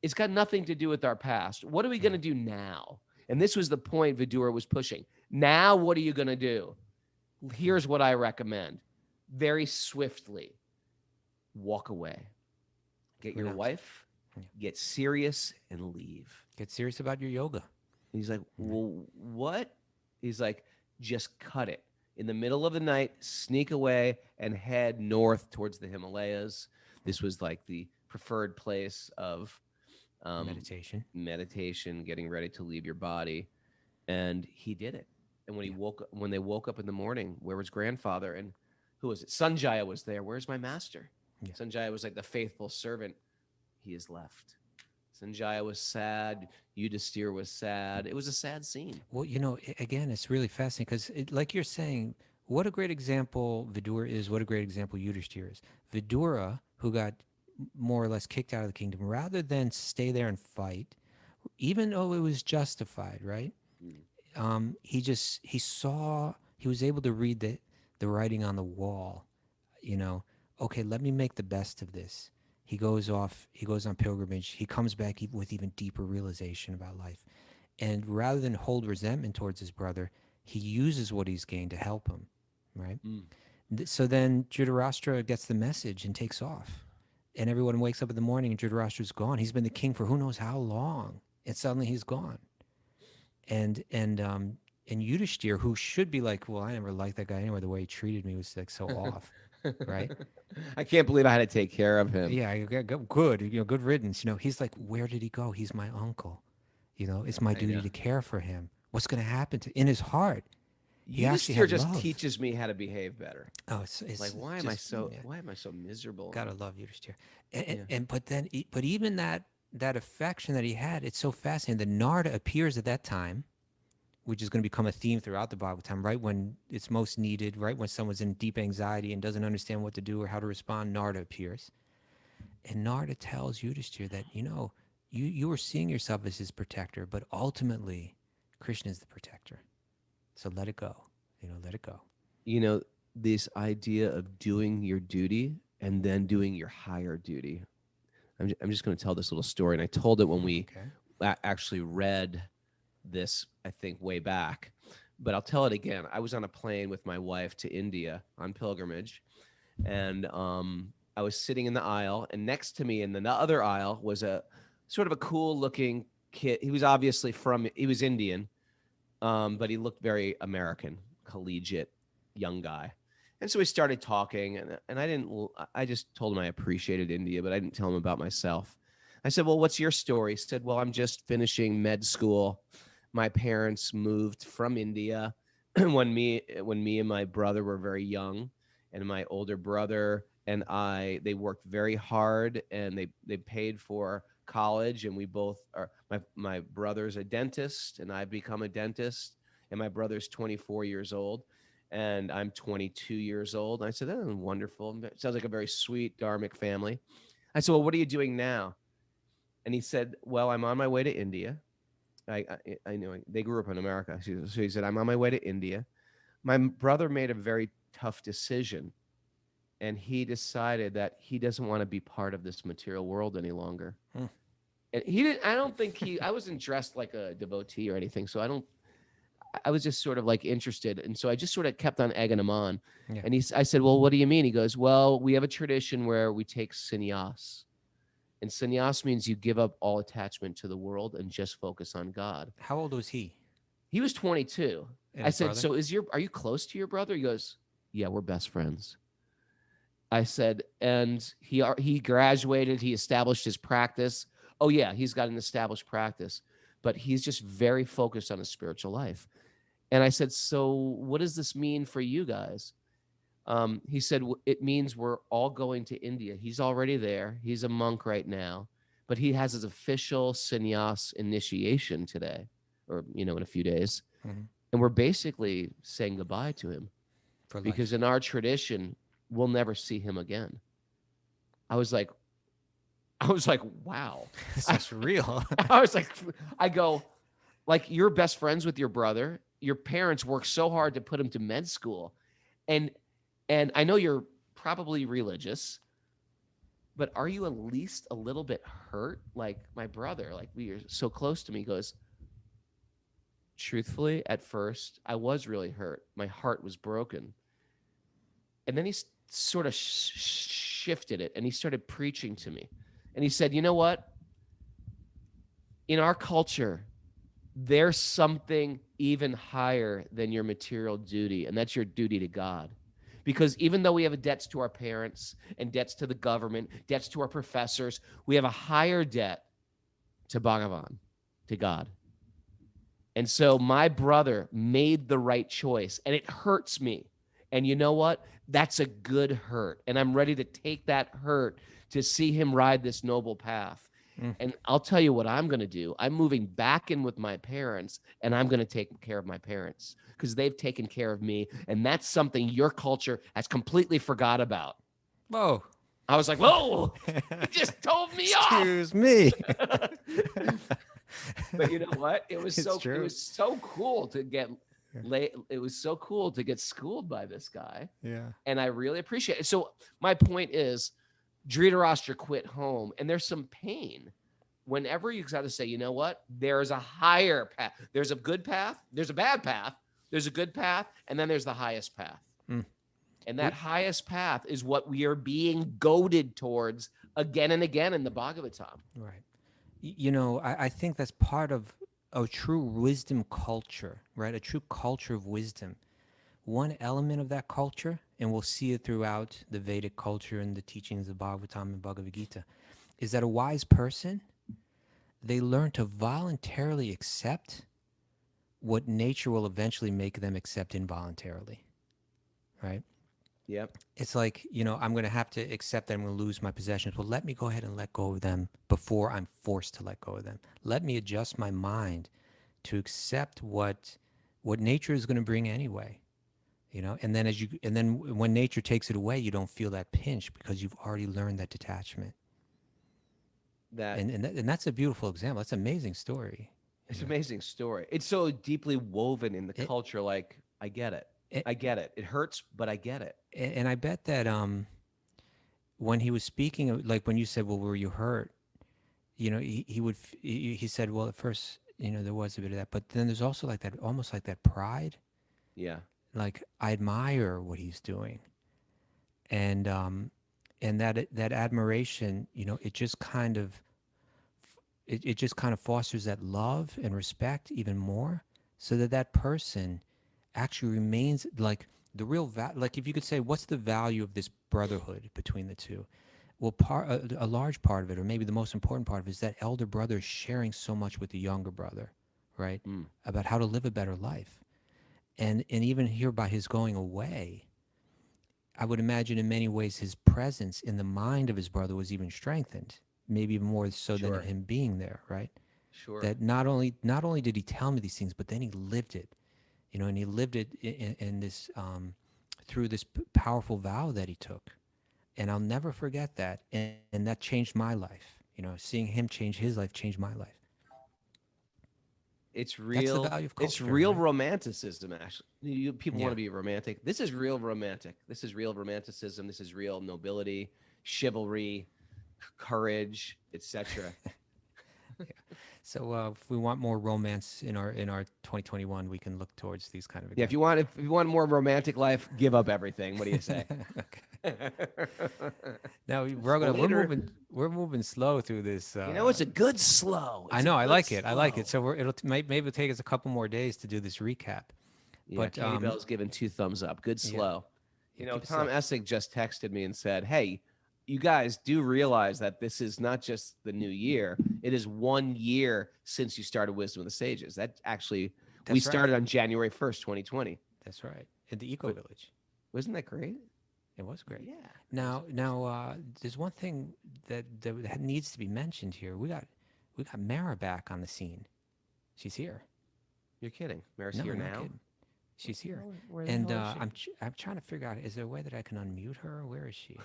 It's got nothing to do with our past. What are we going to do now? And this was the point Vidura was pushing. Now, what are you going to do? Here's what I recommend. Very swiftly, walk away. Get your wife, get serious, and leave. Get serious about your yoga. And he's like, well, what? He's like, just cut it. In the middle of the night, sneak away and head north towards the Himalayas. This was like the preferred place of meditation, getting ready to leave your body, and he did it. And when they woke up in the morning, where was grandfather? And who was it? Sanjaya was there. Where's my master? Yeah. Sanjaya was like the faithful servant. He is left. Sanjaya was sad. Yudhisthira was sad. It was a sad scene. Well, again, it's really fascinating because, like you're saying, what a great example Vidura is. What a great example Yudhishthira is. Vidura, who got more or less kicked out of the kingdom, rather than stay there and fight, even though it was justified, right? He was able to read the writing on the wall. Okay, let me make the best of this. He goes on pilgrimage. He comes back with even deeper realization about life. And rather than hold resentment towards his brother, he uses what he's gained to help him, right? So then Dhritarastra gets the message and takes off. And everyone wakes up in the morning and Dhritarashtra's gone. He's been the king for who knows how long. And suddenly he's gone. And Yudhishthira, who should be like, well, I never liked that guy anyway. The way he treated me was like so off, right? I can't believe I had to take care of him. Yeah, good, good riddance. He's like, where did he go? He's my uncle. It's my duty to care for him. What's going to happen in his heart? Yudhishthira just teaches me how to behave better. Oh, it's like, why am I so miserable? Gotta love Yudhishthira. But even that affection that he had, it's so fascinating. The Narada appears at that time, which is going to become a theme throughout the Bhagavatam, right when it's most needed, right when someone's in deep anxiety and doesn't understand what to do or how to respond, Narada appears. And Narada tells Yudhishthira that, you were seeing yourself as his protector, but ultimately, Krishna is the protector. So let it go. Let it go. This idea of doing your duty and then doing your higher duty. I'm just going to tell this little story, and I told it when we actually read this, I think, way back, but I'll tell it again. I was on a plane with my wife to India on pilgrimage, and I was sitting in the aisle, and next to me in the other aisle was a sort of a cool looking kid. He was obviously he was Indian, but he looked very collegiate young guy. And so we started talking, and I just told him I appreciated India, but I didn't tell him about myself. I said, well, what's your story? He said, well, I'm just finishing med school. My parents moved from India when me and my brother were very young, and my older brother and they worked very hard, and they paid for college, and we both are, my brother's a dentist, and I've become a dentist, and my brother's 24 years old, and I'm 22 years old. And I said, that's wonderful. It sounds like a very sweet dharmic family. I said, well, what are you doing now? And he said, well, I'm on my way to India. I know they grew up in America. So he said, I'm on my way to India. My brother made a very tough decision, and he decided that he doesn't want to be part of this material world any longer. And I wasn't dressed like a devotee or anything. So I was just sort of like interested. And so I just sort of kept on egging him on. Yeah. And I said, well, what do you mean? He goes, well, we have a tradition where we take sannyas. And sannyas means you give up all attachment to the world and just focus on God. How old was he? He was 22. I said, brother? So are you close to your brother? He goes, yeah, we're best friends. I said, and he graduated, he established his practice. Oh yeah, he's got an established practice, but he's just very focused on his spiritual life. And I said, so what does this mean for you guys? He said, it means we're all going to India. He's already there. He's a monk right now, but he has his official sannyas initiation today, or, in a few days. Mm-hmm. And we're basically saying goodbye to him because in our tradition, we'll never see him again. I was like, wow. That's real. I go, like, you're best friends with your brother. Your parents worked so hard to put him to med school. And I know you're probably religious, but are you at least a little bit hurt? Like my brother, like we are so close to me, goes, truthfully, at first, I was really hurt. My heart was broken. And then he sort of shifted it, and he started preaching to me. And he said, you know what? In our culture, there's something even higher than your material duty, and that's your duty to God. Because even though we have debts to our parents and debts to the government, debts to our professors, we have a higher debt, to Bhagavan, to God. And so my brother made the right choice, and it hurts me. And you know what? That's a good hurt. And I'm ready to take that hurt to see him ride this noble path. And I'll tell you what I'm going to do. I'm moving back in with my parents, and I'm going to take care of my parents because they've taken care of me. And that's something your culture has completely forgot about. Whoa. I was like, whoa, you just told me off. Excuse me. But you know what? It was It's true. it was so cool to get late. It was so cool to get schooled by this guy. Yeah. And I really appreciate it. So my point is, Dhritarastra quit home, and there's some pain. Whenever you got to say, you know what? There's a higher path. There's a good path. There's a bad path. There's a good path, and then there's the highest path. And that highest path is what we are being goaded towards again and again in the Bhagavatam. Right. You know, I think that's part of a true wisdom culture, right? A true culture of wisdom. One element of that culture, and we'll see it throughout the Vedic culture and the teachings of Bhagavatam and Bhagavad Gita, is that a wise person, they learn to voluntarily accept what nature will eventually make them accept involuntarily, right? Yep. It's like, you know, I'm going to have to accept that I'm going to lose my possessions. Well, let me go ahead and let go of them before I'm forced to let go of them. Let me adjust my mind to accept what nature is going to bring anyway. You know, and then when nature takes it away, you don't feel that pinch because you've already learned that detachment. And that's a beautiful example. That's an amazing story. It's an amazing story. It's so deeply woven in the culture. Like, I get it. I get it. It hurts, but I get it. And I bet that when he was speaking, like when you said, well, were you hurt? You know, he said, well, at first, you know, there was a bit of that, but then there's also like that, almost like that pride. Yeah. Like, I admire what he's doing. And that admiration, you know, it just kind of fosters that love and respect even more, so that person actually remains like the real like, if you could say, what's the value of this brotherhood between the two? Well, a large part of it, or maybe the most important part of it, is that elder brother is sharing so much with the younger brother, right? About how to live a better life. And even here, by his going away, I would imagine in many ways his presence in the mind of his brother was even strengthened, maybe even more so than him being there, right? Sure. That not only did he tell me these things, but then he lived it, you know, and he lived it in this through this powerful vow that he took. And I'll never forget that. And that changed my life. You know, seeing him change his life changed my life. It's real. That's the value of culture, it's real right? Romanticism. Actually, people want to be romantic. This is real romantic. This is real romanticism. This is real nobility, chivalry, courage, etc. So if we want more romance in our 2021, we can look towards these kind of Yeah, if you want a more romantic life, give up everything. What do you say? Now, Raghunath, we're moving slow through this. You know, it's a good slow. I know, I like it. I like it. So maybe it'll take us a couple more days to do this recap. Yeah, but Katie Bell's given 2 thumbs up. Good slow. You know, Tom Essig just texted me and said, "Hey, you guys do realize that this is not just the new year. It is 1 year since you started Wisdom of the Sages. That actually, we started on January 1st, 2020. That's right. In the Eco Village. Wasn't that great? It was great. Yeah. Now, there's one thing that needs to be mentioned here. We got Mara back on the scene. She's here. You're kidding. Mara's No, here I'm not now? kidding. She's here. Where the And hell is she? I'm trying to figure out, is there a way that I can unmute her? Where is she?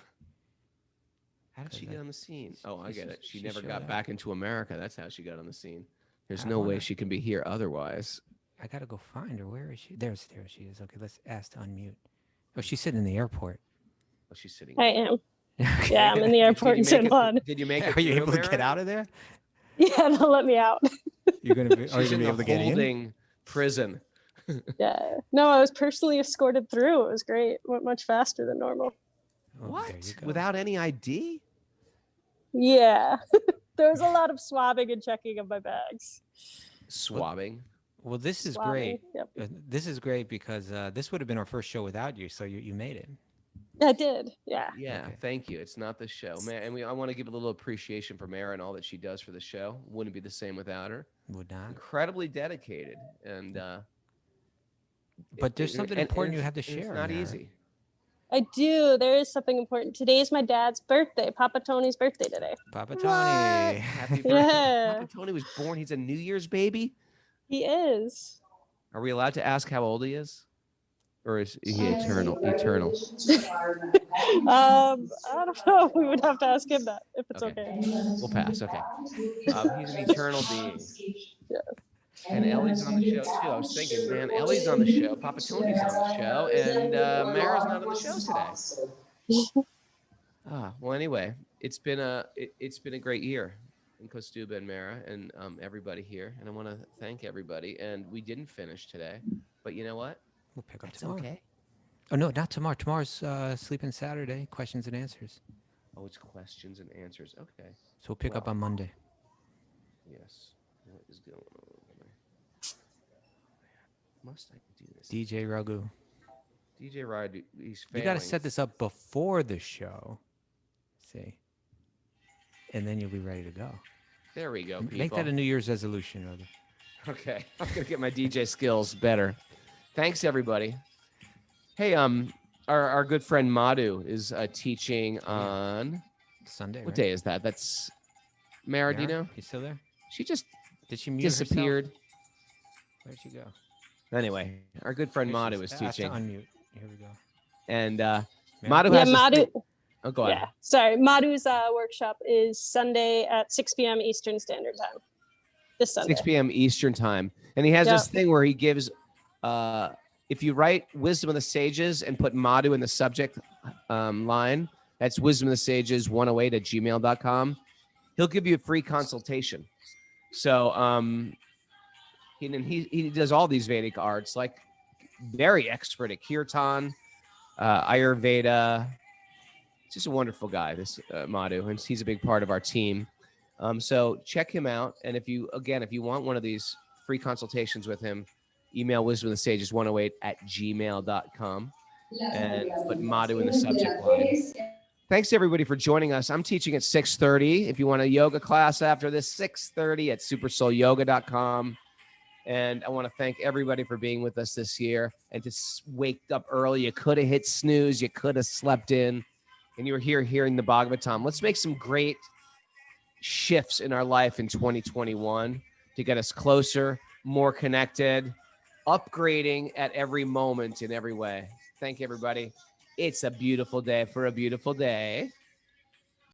How did she get on the scene? Oh, I get it. She she never showed got up. back into America. That's how she got on the scene. There's I no way wonder- she can be here otherwise. I gotta go find her. Where is she? There she is. Okay, let's ask to unmute. Oh, she's sitting in the airport. Oh, she's sitting. I am. Yeah, I'm in the airport in San Juan. Did you make it? Are you through, able to Mara? get out of there? Yeah, they'll let me out. You're gonna be. She's in the holding prison. Yeah. No, I was personally escorted through. It was great. Went much faster than normal. Oh, there you What? go. Without any ID? Yeah. There was a lot of swabbing and checking of my bags. Swabbing. Well, this is Swabbing, great. Yep. This is great because this would have been our first show without you, so you made it. I did. Yeah. Yeah, Okay. thank you. It's not the show, man. And I want to give a little appreciation for Mara and all that she does for the show. Wouldn't be the same without her. Would not. Incredibly dedicated, and But there's something important you have to and share. It's not Mara. easy. I do. There is something important. Today is my dad's birthday. Papa Tony's birthday today. Papa What? Tony. Happy birthday! Yeah. Papa Tony was born. He's a New Year's baby. He is. Are we allowed to ask how old he is, or is he eternal? Eternal. I don't know. We would have to ask him that if it's Okay. okay. We'll pass. Okay. He's an eternal being. Yeah. And Ellie's on the show too. I was thinking, man, Ellie's on the show, Papa Tony's on the show, and Mara's not on the show today. Well, anyway, it's been a great year in Kaustubha and Mara and everybody here, and I want to thank everybody. And we didn't finish today, but you know what? We'll pick up That's tomorrow. okay. Oh no, not tomorrow. Tomorrow's Sleeping Saturday. Questions and answers. Oh, it's questions and answers. Okay. So we'll pick up on Monday. Yes. What is going on? Must I do this? DJ Raghu. DJ Ride, he's You failing. got to set this up before the show. See, and then you'll be ready to go. There we go, people. Make that a New Year's resolution, Raghu. Okay, I'm gonna get my DJ skills better. Thanks, everybody. Hey, our good friend Madhu is teaching on Sunday. what day is that? That's Mara. Do you know? You still there? She just Did she mute disappeared. herself? Where'd she go? Anyway, our good friend Here she Madhu is Has to teaching, unmute. Here we go. and Mara? Madhu Yeah, has. this Madhu. thing- Oh, go ahead. Yeah. Sorry. Madhu's workshop is Sunday at 6 p.m. Eastern Standard Time. This Sunday. 6 p.m. Eastern time, and he has this thing where he gives. If you write Wisdom of the Sages and put Madhu in the subject line, that's Wisdom of the Sages 108 at gmail.com. He'll give you a free consultation. So he does all these Vedic arts, like very expert at kirtan, Ayurveda. Just a wonderful guy, this Madhu, and he's a big part of our team. So check him out. And if you want one of these free consultations with him, email Wisdom of the Sages 108 at gmail.com and put Madhu in the subject line. Thanks everybody for joining us. I'm teaching at 6:30. If you want a yoga class after this, 6:30 at supersoulyoga.com. And I want to thank everybody for being with us this year and to wake up early. You could have hit snooze. You could have slept in. And you were here hearing the Bhagavatam. Let's make some great shifts in our life in 2021 to get us closer, more connected, upgrading at every moment in every way. Thank you, everybody. It's a beautiful day for a beautiful day.